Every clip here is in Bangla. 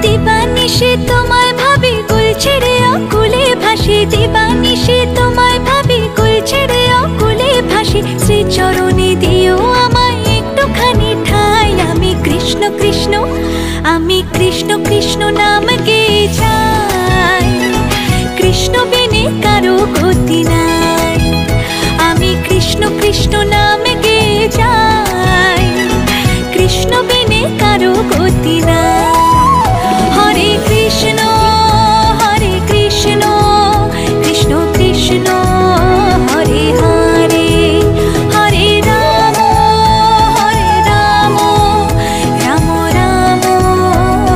দিবানিশি তোমায় ভাবি কুল ছেড়ে অকুলে ভাসি, দিবানিশি তোমায় ভাবি কুল ছেড়ে অকুলে ভাসি। শ্রীচরণে দিও আমায় একটুখানি ঠাই, আমি কৃষ্ণ কৃষ্ণ, আমি কৃষ্ণ কৃষ্ণ নাম গেয়ে যাই। কৃষ্ণ বিনে কারো গতি নাই, আমি কৃষ্ণ কৃষ্ণ নাম গেয়ে যাই। কৃষ্ণ বিনে কারো গতি নাই। হরে কৃষ্ণ হরে কৃষ্ণ, কৃষ্ণ কৃষ্ণ হরে হরে, হরে রাম রাম রাম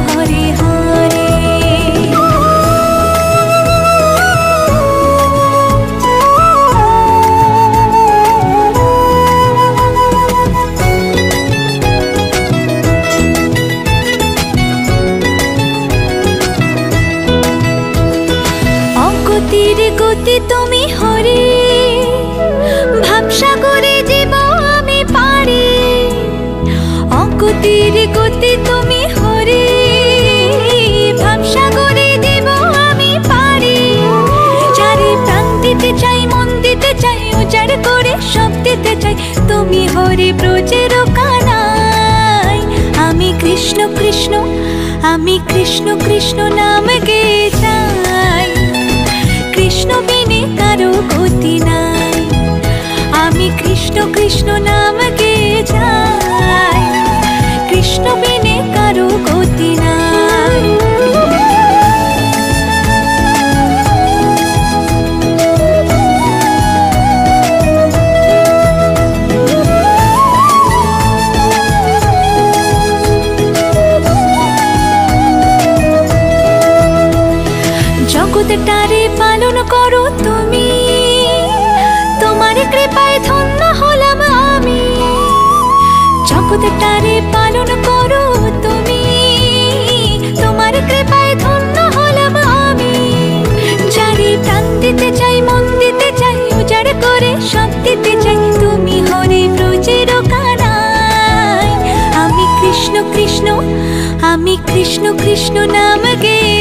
হরে হরে। অগতির গতি তুমি হরে, ভাবসাগরে জীব আমি পারি। অগতির গতি তুমি হরে, ভাবসাগরে জীব আমি পারি। চারি প্রাণ দিতে চাই, মন দিতে চাই, উজাড় করে সব দিতে চাই, তুমি হরে ব্রজের কানাই। আমি কৃষ্ণ কৃষ্ণ, আমি কৃষ্ণ কৃষ্ণ নাম গেয়ে যাই। কৃষ্ণ বিনে কারো গতি নাই, আমি কৃষ্ণ কৃষ্ণ নাম গেয়ে যাই। কৃষ্ণ বিনে কারো গতি নাই। জগৎটারে পালন করো তুমি, তোমার কৃপায় ধন্য হলাম আমি। জগৎটারে পালন করো তুমি, তোমার কৃপায় ধন্য হলাম আমি। যারে প্রাণ দিতে চাই, মন দিতে চাই, উজাড় করে সব দিতে চাই, তুমি হরে ব্রজের কানাই। আমি কৃষ্ণ কৃষ্ণ, আমি কৃষ্ণ কৃষ্ণ নাম গেয়ে